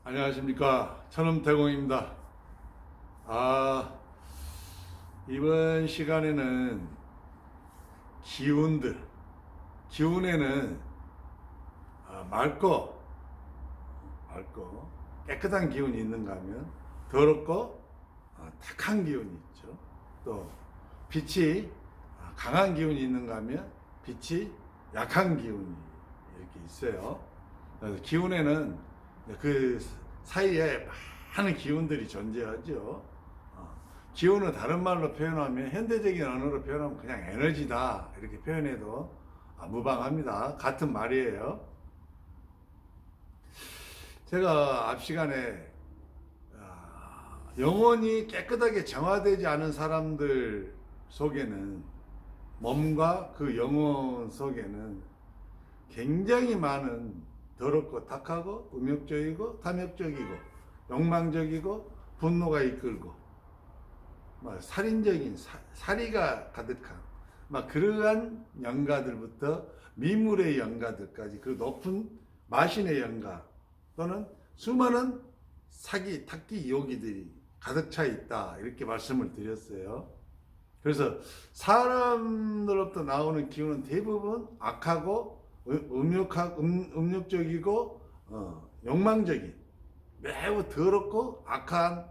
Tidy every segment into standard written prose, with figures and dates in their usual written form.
안녕하십니까. 천음태공입니다. 이번 시간에는 기운에는 맑고 깨끗한 기운이 있는가 하면 더럽고 탁한 기운이 있죠. 또 빛이 강한 기운이 있는가 하면 빛이 약한 기운이 이렇게 있어요. 그래서 기운에는 그 사이에 많은 기운들이 존재하죠. 기운은 다른 말로 표현하면, 현대적인 언어로 표현하면 그냥 에너지다 이렇게 표현해도 무방합니다. 같은 말이에요. 제가 앞 시간에 영혼이 깨끗하게 정화되지 않은 사람들 속에는, 몸과 그 영혼 속에는 굉장히 많은 더럽고 탁하고 음욕적이고 탐욕적이고 욕망적이고 분노가 이끌고 살인적인 사리가 가득한 그러한 영가들부터 미물의 영가들까지, 그 높은 마신의 영가 또는 수많은 사기, 탁기, 요기들이 가득 차 있다 이렇게 말씀을 드렸어요. 그래서 사람들로부터 나오는 기운은 대부분 악하고 음욕적이고 욕망적인, 매우 더럽고 악한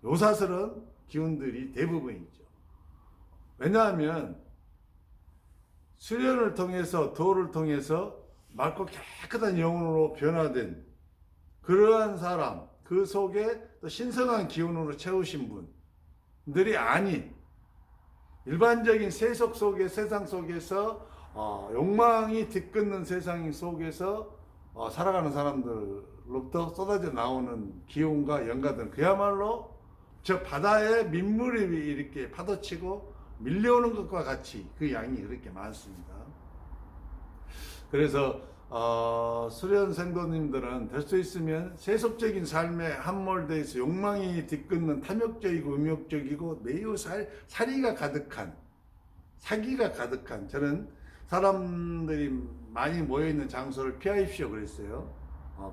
요사스러운 기운들이 대부분이죠. 왜냐하면 수련을 통해서, 도를 통해서 맑고 깨끗한 영혼으로 변화된 그러한 사람, 그 속에 또 신성한 기운으로 채우신 분들이 아닌 일반적인 세상 속에서 욕망이 뒤끝는 세상 속에서 살아가는 사람들로부터 쏟아져 나오는 기운과 영가들은 그야말로 저 바다에 민물이 이렇게 파도치고 밀려오는 것과 같이 그 양이 그렇게 많습니다. 그래서 수련 생도님들은 될 수 있으면 세속적인 삶에 함몰되어 있어 욕망이 뒤끝는 탐욕적이고 음욕적이고 매우 사리가 가득한, 사기가 가득한 저는 사람들이 많이 모여있는 장소를 피하십시오 그랬어요.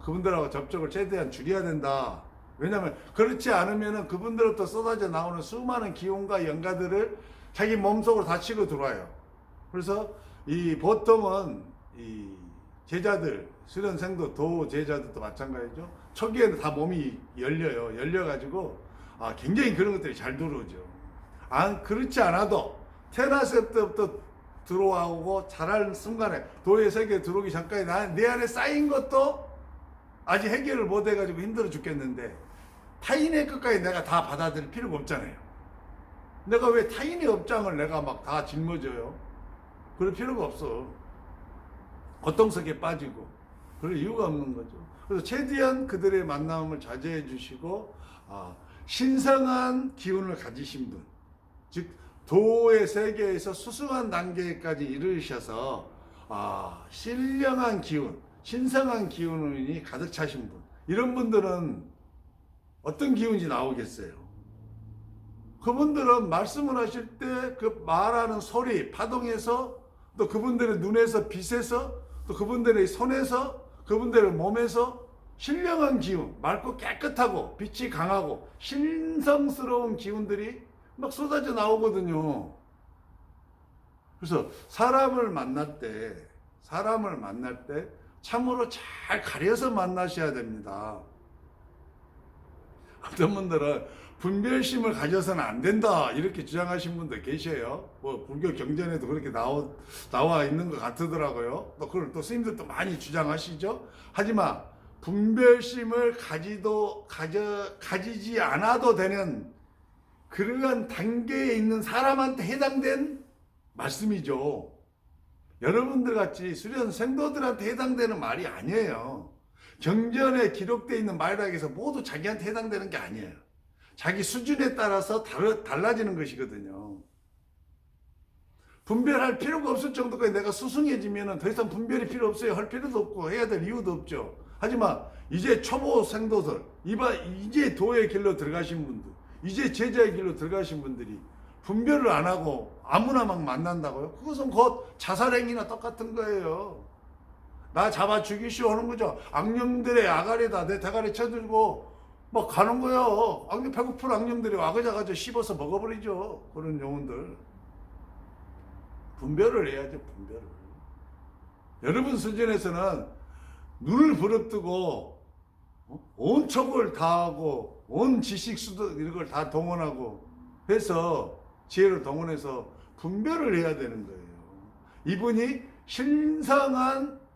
그분들하고 접촉을 최대한 줄여야 된다. 왜냐하면 그렇지 않으면 그분들로부터 쏟아져 나오는 수많은 기운과 영가들을 자기 몸속으로 다 치고 들어와요. 그래서 보통은 제자들, 수련생도 도 제자들도 마찬가지죠. 초기에는 다 몸이 열려가지고 굉장히 그런 것들이 잘 들어오죠. 그렇지 않아도 태어났을 때부터 들어오고 자랄 순간에, 도의 세계에 들어오기 전까지 내 안에 쌓인 것도 아직 해결을 못 해가지고 힘들어 죽겠는데, 타인의 것까지 내가 다 받아들일 필요가 없잖아요. 내가 왜 타인의 업장을 내가 막 다 짊어져요? 그럴 필요가 없어. 고통속에 빠지고 그럴 이유가 없는 거죠. 그래서 최대한 그들의 만남을 자제해 주시고 신성한 기운을 가지신 분, 즉 도의 세계에서 수승한 단계까지 이르셔서 신령한 기운, 신성한 기운이 가득 차신 분, 이런 분들은 어떤 기운이 나오겠어요? 그분들은 말씀을 하실 때 그 말하는 소리, 파동에서, 또 그분들의 눈에서, 빛에서, 또 그분들의 손에서, 그분들의 몸에서 신령한 기운, 맑고 깨끗하고 빛이 강하고 신성스러운 기운들이 막 쏟아져 나오거든요. 그래서 사람을 만날 때 참으로 잘 가려서 만나셔야 됩니다. 어떤 분들은 분별심을 가져서는 안 된다 이렇게 주장하신 분도 계셔요. 불교 경전에도 그렇게 나와 있는 것 같더라고요. 또 그걸 또 스님들도 많이 주장하시죠. 하지만 분별심을 가지지 않아도 되는 그러한 단계에 있는 사람한테 해당된 말씀이죠. 여러분들 같이 수련 생도들한테 해당되는 말이 아니에요. 경전에 기록되어 있는 말이라 해서 모두 자기한테 해당되는 게 아니에요. 자기 수준에 따라서 달라지는 것이거든요. 분별할 필요가 없을 정도까지 내가 수승해지면 더 이상 분별이 필요 없어요. 할 필요도 없고 해야 될 이유도 없죠. 하지만 이제 초보 생도들, 이제 도의 길로 들어가신 분들, 이제 제자의 길로 들어가신 분들이 분별을 안 하고 아무나 막 만난다고요? 그것은 곧 자살행위나 똑같은 거예요. 나 잡아 죽이시오 하는 거죠. 악령들의 아가리다 내 대가리 쳐들고 막 가는 거예요. 배고픈 악령들이 와그자가져 씹어서 먹어버리죠. 그런 영혼들. 분별을 해야죠. 분별을. 여러분 수준에서는 눈을 부릅뜨고 온 척을 다하고 온 지식 수도 이런 걸 다 동원하고 해서 지혜를 동원해서 분별을 해야 되는 거예요. 이분이 신성한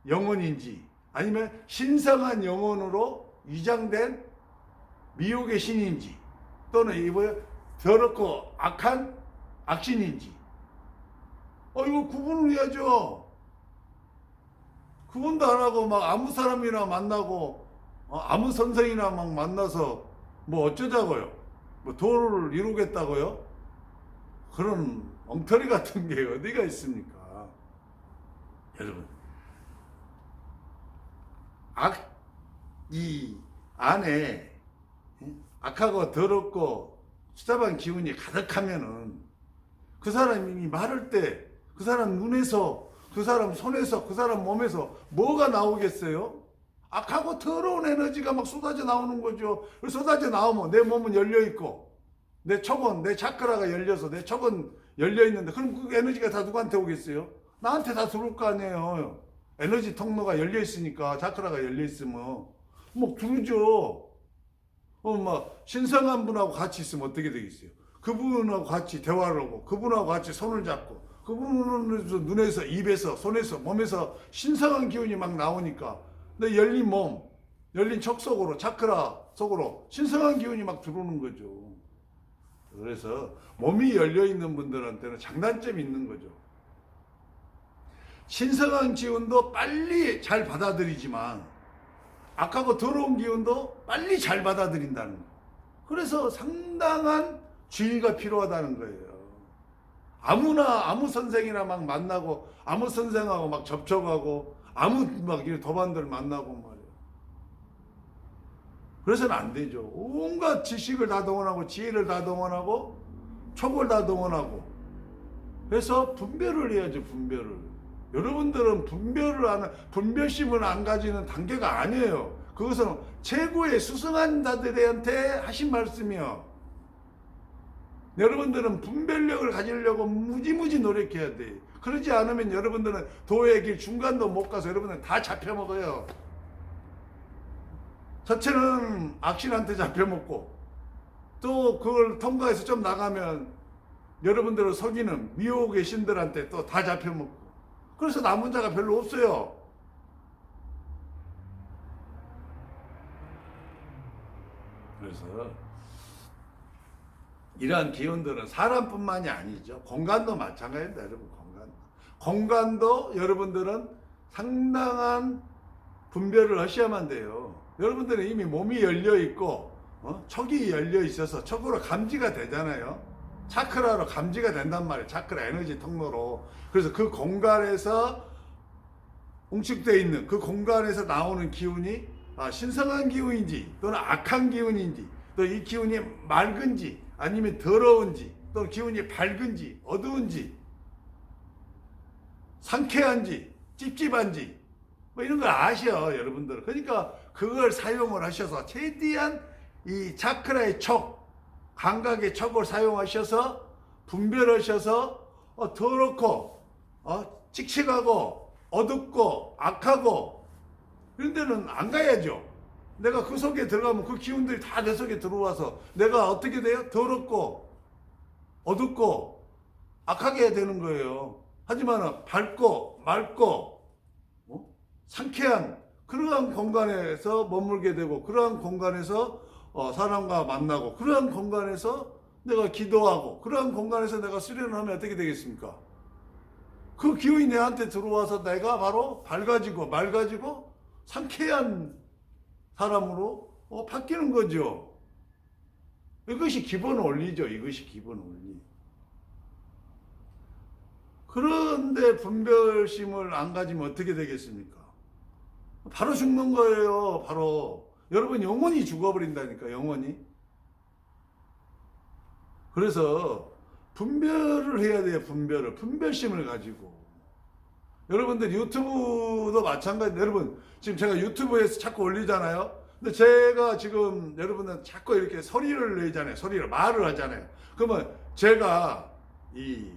영혼인지 아니면 신성한 영혼으로 위장된 미혹의 신인지 또는 이분 더럽고 악한 악신인지 이거 구분을 해야죠. 구분도 안 하고 막 아무 사람이나 만나고 아무 선생이나 막 만나서 뭐 어쩌자고요? 뭐 도를 이루겠다고요? 그런 엉터리 같은 게 어디가 있습니까? 여러분, 이 안에 악하고 더럽고 수다반 기운이 가득하면은 그 사람이 말할 때 그 사람 눈에서 그 사람 손에서 그 사람 몸에서 뭐가 나오겠어요? 악하고 더러운 에너지가 막 쏟아져 나오는 거죠. 쏟아져 나오면 내 몸은 열려 있고 내 척은 내 차크라가 열려서 내 척은 열려 있는데 그럼 그 에너지가 다 누구한테 오겠어요? 나한테 다 들어올 거 아니에요. 에너지 통로가 열려 있으니까 차크라가 열려 있으면 뭐 들어오죠. 막 신성한 분하고 같이 있으면 어떻게 되겠어요? 그분하고 같이 대화를 하고 그분하고 같이 손을 잡고 그분은 눈에서 입에서 손에서 몸에서 신성한 기운이 막 나오니까 내 열린 몸, 열린 척 속으로 차크라 속으로 신성한 기운이 막 들어오는 거죠. 그래서 몸이 열려 있는 분들한테는 장단점이 있는 거죠. 신성한 기운도 빨리 잘 받아들이지만 악하고 더러운 기운도 빨리 잘 받아들인다는 거예요. 그래서 상당한 주의가 필요하다는 거예요. 아무 선생이나 막 만나고 아무 선생하고 막 접촉하고 아무 막 도반들 만나고 말이에요. 그래서는 안 되죠. 온갖 지식을 다 동원하고 지혜를 다 동원하고 촉을 다 동원하고 해서 분별을 해야죠. 분별을. 여러분들은 분별을 하는 분별심을 안 가지는 단계가 아니에요. 그것은 최고의 수승한 자들한테 하신 말씀이요. 여러분들은 분별력을 가지려고 무지무지 노력해야 돼. 그러지 않으면 여러분들은 도의 길 중간도 못 가서 여러분들은 다 잡혀먹어요. 첫째는 악신한테 잡혀먹고 또 그걸 통과해서 좀 나가면 여러분들을 속이는 미혹의 신들한테 또 다 잡혀먹고 그래서 남은 자가 별로 없어요. 그래서 이러한 기운들은 사람뿐만이 아니죠. 공간도 마찬가지입니다. 여러분 공간도 여러분들은 상당한 분별을 하셔야만 돼요. 여러분들은 이미 몸이 열려 있고 척이 열려 있어서 척으로 감지가 되잖아요. 차크라로 감지가 된단 말이에요. 차크라 에너지 통로로. 그래서 그 공간에서 웅축되어 있는 그 공간에서 나오는 기운이 신성한 기운인지 또는 악한 기운인지 또 이 기운이 맑은지 아니면 더러운지 또 기운이 밝은지 어두운지 상쾌한지 찝찝한지 뭐 이런 걸 아셔 여러분들. 그러니까 그걸 사용을 하셔서 최대한 이 차크라의 척 감각의 척을 사용하셔서 분별하셔서 더럽고 칙칙하고 어둡고 악하고 이런 데는 안 가야죠. 내가 그 속에 들어가면 그 기운들이 다 내 속에 들어와서 내가 어떻게 돼요? 더럽고 어둡고 악하게 되는 거예요. 하지만 밝고 맑고 상쾌한 그러한 공간에서 머물게 되고 그러한 공간에서 사람과 만나고 그러한 공간에서 내가 기도하고 그러한 공간에서 내가 수련을 하면 어떻게 되겠습니까? 그 기운이 내한테 들어와서 내가 바로 밝아지고 맑아지고 상쾌한 사람으로 바뀌는 거죠. 이것이 기본 원리죠. 이것이 기본 원리. 그런데 분별심을 안 가지면 어떻게 되겠습니까? 바로 죽는 거예요. 바로. 여러분 영원히 죽어버린다니까. 영원히. 그래서 분별을 해야 돼요. 분별을. 분별심을 가지고. 여러분들 유튜브도 마찬가지. 여러분 지금 제가 유튜브에서 자꾸 올리잖아요. 근데 제가 지금 여러분들 자꾸 이렇게 소리를 내잖아요. 소리를 말을 하잖아요. 그러면 제가 이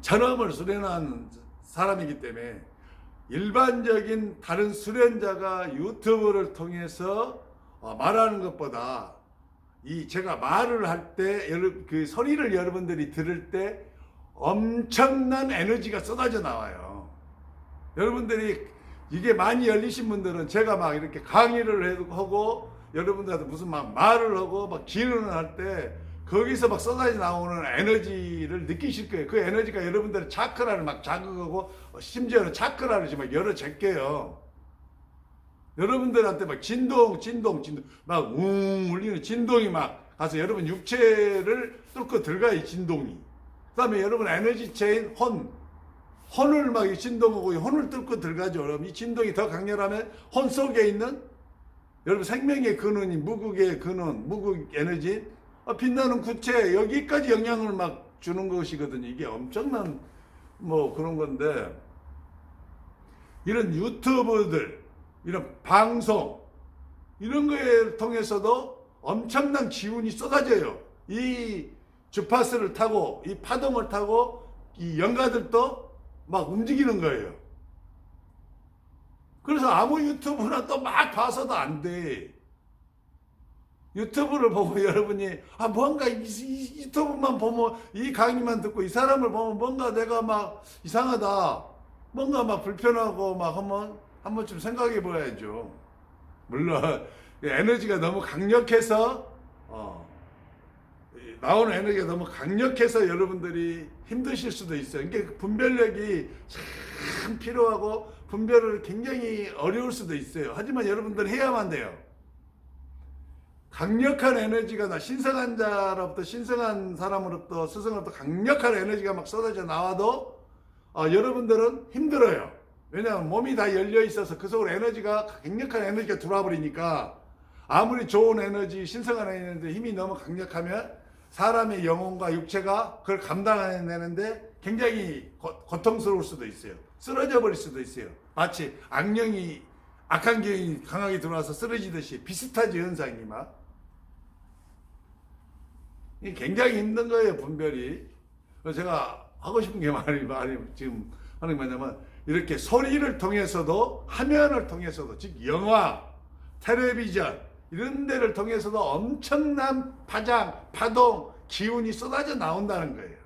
전업을 수련한 사람이기 때문에 일반적인 다른 수련자가 유튜브를 통해서 말하는 것보다 이 제가 말을 할 때 그 소리를 여러분들이 들을 때 엄청난 에너지가 쏟아져 나와요. 여러분들이 이게 많이 열리신 분들은 제가 막 이렇게 강의를 하고 여러분들한테 무슨 막 말을 하고 막 기능을 할 때 거기서 막 쏟아져 나오는 에너지를 느끼실 거예요. 그 에너지가 여러분들의 차크라를 막 자극하고 심지어는 차크라를 지금 열어 제껴요. 여러분들한테 막 진동 막 울리는 진동이 막 가서 여러분 육체를 뚫고 들어가요. 이 진동이. 그 다음에 여러분 에너지 체인 혼을 막 진동하고 혼을 뚫고 들어가죠. 여러분 이 진동이 더 강렬하면 혼 속에 있는 여러분 생명의 근원이 무극의 근원, 무극 에너지, 빛나는 구체 여기까지 영향을 막 주는 것이거든요. 이게 엄청난 뭐 그런 건데 이런 유튜브들, 이런 방송 이런 거에 통해서도 엄청난 기운이 쏟아져요. 이 주파수를 타고 이 파동을 타고 이 영가들도 막 움직이는 거예요. 그래서 아무 유튜브나 또 막 봐서도 안 돼. 유튜브를 보고 여러분이 뭔가 유튜브만 보면 이 강의만 듣고 이 사람을 보면 뭔가 내가 막 이상하다, 뭔가 막 불편하고 막 한 번쯤 생각해 봐야죠. 물론 에너지가 너무 강력해서 나오는 에너지가 너무 강력해서 여러분들이 힘드실 수도 있어요. 그러니까 분별력이 참 필요하고 분별을 굉장히 어려울 수도 있어요. 하지만 여러분들은 해야만 돼요. 강력한 에너지가 신성한 자로부터 신성한 사람으로부터 스승으로부터 강력한 에너지가 막 쏟아져 나와도 여러분들은 힘들어요. 왜냐하면 몸이 다 열려 있어서 그 속으로 에너지가 강력한 에너지가 들어와 버리니까 아무리 좋은 에너지 신성한 에너지 힘이 너무 강력하면 사람의 영혼과 육체가 그걸 감당해내는데 굉장히 고통스러울 수도 있어요. 쓰러져 버릴 수도 있어요. 마치 악한 기운이 강하게 들어와서 쓰러지듯이 비슷하지 현상이 막. 이게 굉장히 힘든 거예요, 분별이. 그래서 제가 하고 싶은 게 말이 지금 하는 게 뭐냐면 이렇게 소리를 통해서도 화면을 통해서도 즉 영화, 텔레비전 이런 데를 통해서도 엄청난 파동, 기운이 쏟아져 나온다는 거예요.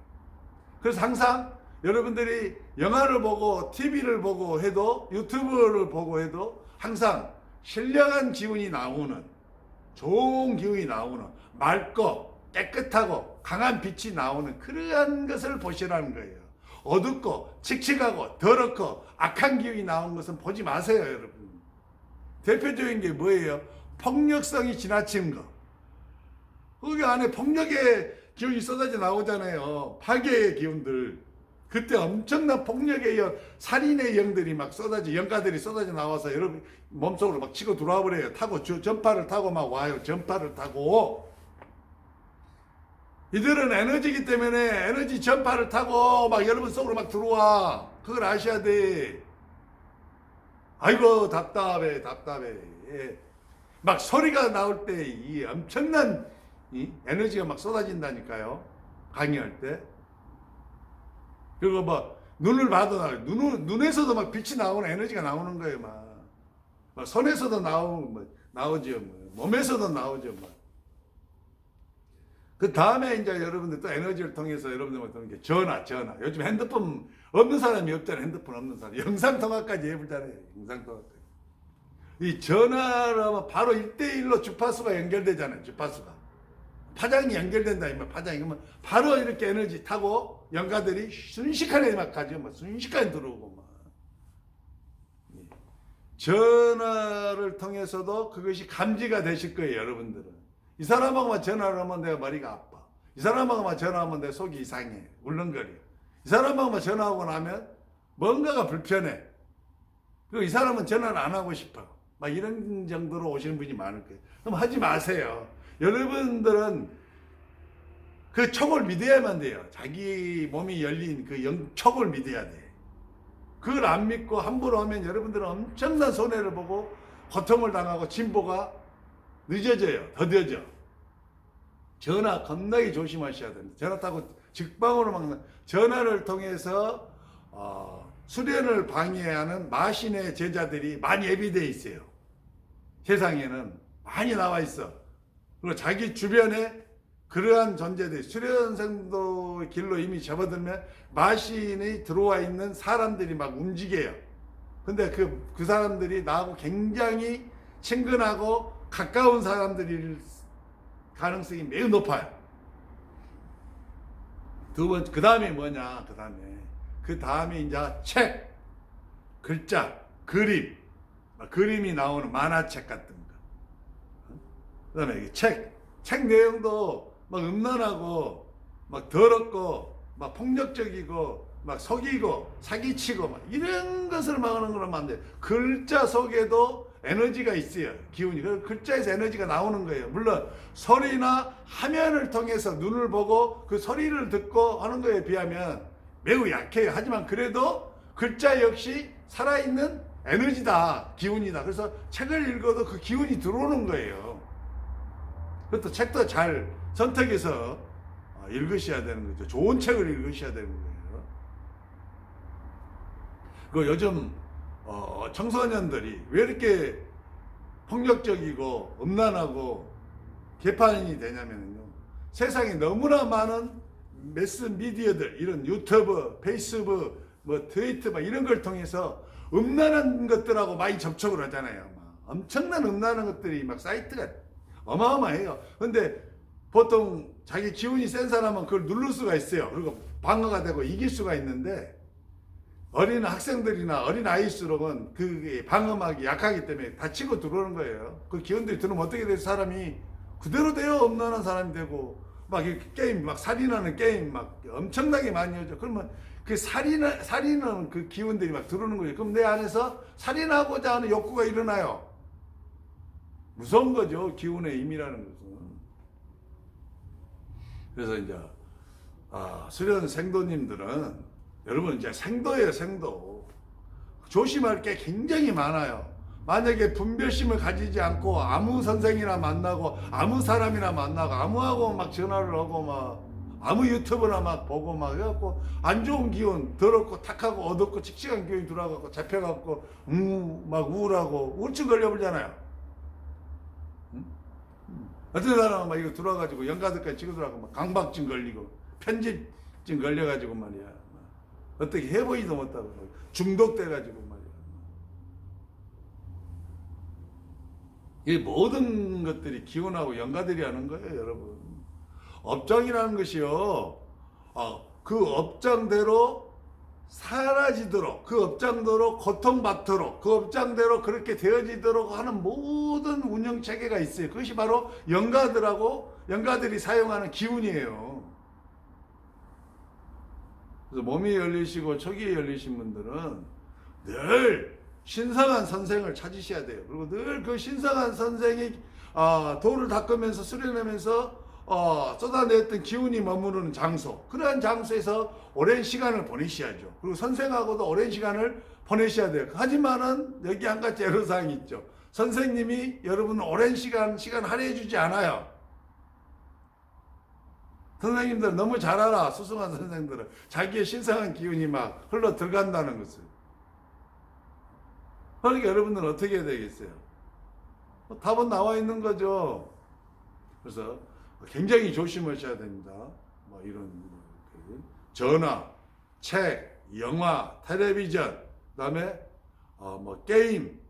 그래서 항상 여러분들이 영화를 보고 TV를 보고 해도 유튜브를 보고 해도 항상 신령한 기운이 나오는 좋은 기운이 나오는 맑고 깨끗하고 강한 빛이 나오는 그러한 것을 보시라는 거예요. 어둡고 칙칙하고 더럽고 악한 기운이 나오는 것은 보지 마세요, 여러분. 대표적인 게 뭐예요? 폭력성이 지나친 거. 거기 안에 폭력의 기운이 쏟아져 나오잖아요. 파괴의 기운들. 그때 엄청난 폭력의 살인의 영들이 막 영가들이 쏟아져 나와서 여러분 몸속으로 막 치고 들어와 버려요. 전파를 타고 막 와요. 전파를 타고. 이들은 에너지이기 때문에 에너지 전파를 타고 막 여러분 속으로 막 들어와. 그걸 아셔야 돼. 아이고 답답해. 예. 막 소리가 나올 때 이 엄청난 에너지가 막 쏟아진다니까요. 강의할 때. 그리고 뭐 눈을 봐도 눈에서도 막 빛이 나오는 에너지가 나오는 거예요. 막 손에서도 나오죠. 몸에서도 나오죠. 그 다음에 이제 여러분들 또 에너지를 통해서 여러분들 어떤 게 전화. 요즘 핸드폰 없는 사람이 없잖아요. 핸드폰 없는 사람. 영상통화까지 해보잖아요. 영상통화까지. 이 전화를 하면 바로 1대1로 주파수가 연결되잖아요. 주파수가. 파장이 연결된다. 파장이. 그러면 바로 이렇게 에너지 타고 영가들이 순식간에 막 가죠. 순식간에 들어오고 막. 전화를 통해서도 그것이 감지가 되실 거예요. 여러분들은. 이 사람하고만 전화를 하면 내가 머리가 아파. 이 사람하고만 전화하면 내 속이 이상해. 울렁거려. 이 사람하고만 전화하고 나면 뭔가가 불편해. 그리고 이 사람은 전화를 안 하고 싶어. 막 이런 정도로 오시는 분이 많을 거예요. 그럼 하지 마세요. 여러분들은 그 촉을 믿어야만 돼요. 자기 몸이 열린 그 촉을 믿어야 돼. 그걸 안 믿고 함부로 하면 여러분들은 엄청난 손해를 보고 고통을 당하고 진보가 늦어져요. 더뎌져. 전화 겁나게 조심하셔야 됩니다. 전화 타고 직방으로 막는 전화를 통해서 수련을 방해하는 마신의 제자들이 많이 예비되어 있어요. 세상에는 많이 나와 있어. 그리고 자기 주변에 그러한 존재들이 수련생도 길로 이미 접어들면 마신이 들어와 있는 사람들이 막 움직여요. 근데 그 사람들이 나하고 굉장히 친근하고 가까운 사람들일 가능성이 매우 높아요. 두 번째, 그 다음에 뭐냐, 그 다음에 이제 책, 글자, 그림이 나오는 만화책 같은 거. 그 다음에 책 내용도 막 음란하고, 막 더럽고, 막 폭력적이고, 막 속이고, 사기치고, 막 이런 것을 막는 거라면 안 돼요. 글자 속에도 에너지가 있어요. 기운이. 그 글자에서 에너지가 나오는 거예요. 물론 소리나 화면을 통해서 눈을 보고 그 소리를 듣고 하는 거에 비하면 매우 약해요. 하지만 그래도 글자 역시 살아있는 에너지다. 기운이다. 그래서 책을 읽어도 그 기운이 들어오는 거예요. 그것도 책도 잘 선택해서 읽으셔야 되는 거죠. 좋은 책을 읽으셔야 되는 거예요. 그 요즘 청소년들이 왜 이렇게 폭력적이고 음란하고 개판이 되냐면요. 세상에 너무나 많은 매스 미디어들, 이런 유튜브, 페이스북, 뭐 트위터 막 이런 걸 통해서 음란한 것들하고 많이 접촉을 하잖아요. 막 엄청난 음란한 것들이 막 사이트가 어마어마해요. 근데 보통 자기 기운이 센 사람은 그걸 누를 수가 있어요. 그리고 방어가 되고 이길 수가 있는데 어린 학생들이나 어린 아이일수록은 그 방어막이 약하기 때문에 다 치고 들어오는 거예요. 그 기운들이 들어오면 어떻게 돼서 사람이 그대로 돼요. 음란한 사람이 되고 막 게임, 막 살인하는 게임 막 엄청나게 많이 하죠. 그러면 그 살인하는 그 기운들이 막 들어오는 거예요. 그럼 내 안에서 살인하고자 하는 욕구가 일어나요. 무서운 거죠. 기운의 힘이라는 것은. 그래서 이제 수련 생도님들은 여러분 이제 생도예요. 생도. 조심할 게 굉장히 많아요. 만약에 분별심을 가지지 않고 아무 선생이나 만나고 아무 사람이나 만나고 아무하고 막 전화를 하고 막 아무 유튜브나 막 보고 막 해갖고 안 좋은 기운 더럽고 탁하고 어둡고 칙칙한 기운이 들어와갖고 잡혀갖고 막 우울하고 우울증 걸려버리잖아요. 어떤 사람은 막 이거 들어와가지고 연가득까지 치고 들어가고 막 강박증 걸리고 편집증 걸려가지고 말이야. 어떻게 해보지도 못하고 중독돼가지고 말이야. 이 모든 것들이 기운하고 연가들이 하는 거예요, 여러분. 업장이라는 것이요, 그 업장대로 사라지도록, 그 업장대로 고통받도록, 그 업장대로 그렇게 되어지도록 하는 모든 운영 체계가 있어요. 그것이 바로 연가들이 사용하는 기운이에요. 그래서 몸이 열리시고 척이 열리신 분들은 늘 신성한 선생을 찾으셔야 돼요. 그리고 늘 그 신성한 선생이 돌을 닦으면서 수련하면서 쏟아냈던 기운이 머무르는 장소, 그러한 장소에서 오랜 시간을 보내셔야죠. 그리고 선생하고도 오랜 시간을 보내셔야 돼요. 하지만은 여기 한 가지 애로사항이 있죠. 선생님이 여러분을 오랜 시간 할애해 주지 않아요. 선생님들 너무 잘 알아. 수승한 선생들은 자기의 신성한 기운이 막 흘러 들어간다는 것을. 그러니까 여러분들은 어떻게 해야 되겠어요? 답은 나와 있는 거죠. 그래서 굉장히 조심하셔야 됩니다. 뭐 이런 전화, 책, 영화, 텔레비전, 그다음에 뭐 게임,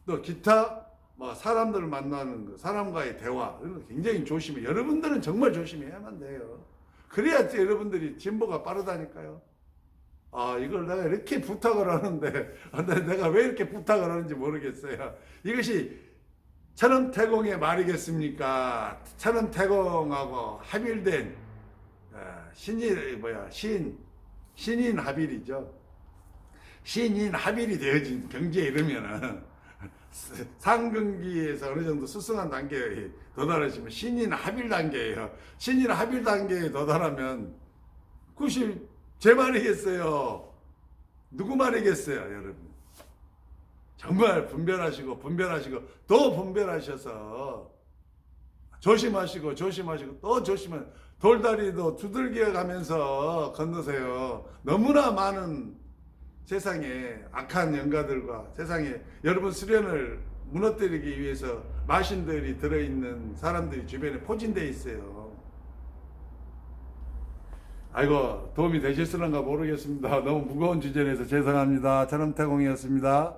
또 기타, 뭐 사람들을 만나는 거, 사람과의 대화, 이런 거 굉장히 조심해. 여러분들은 정말 조심해야만 돼요. 그래야 여러분들이 진보가 빠르다니까요. 이걸 내가 이렇게 부탁을 하는데 내가 왜 이렇게 부탁을 하는지 모르겠어요. 이것이 천연태공의 말이겠습니까? 천연태공하고 합일된 신인 합일이죠. 신인 합일이 되어진 경지에 이르면은 상근기에서 어느 정도 수승한 단계에 도달하시면 신인 합일 단계예요. 신인 합일 단계에 도달하면 그것이 제 말이겠어요. 누구 말이겠어요, 여러분? 정말 분별하시고 또 분별하셔서 조심하시고 또 조심은 돌다리도 두들겨 가면서 건너세요. 너무나 많은 세상에 악한 영가들과 세상에 여러분 수련을 무너뜨리기 위해서 마신들이 들어있는 사람들이 주변에 포진되어 있어요. 아이고 도움이 되셨을런가 모르겠습니다. 너무 무거운 주제라서 죄송합니다. 천엄태공이었습니다.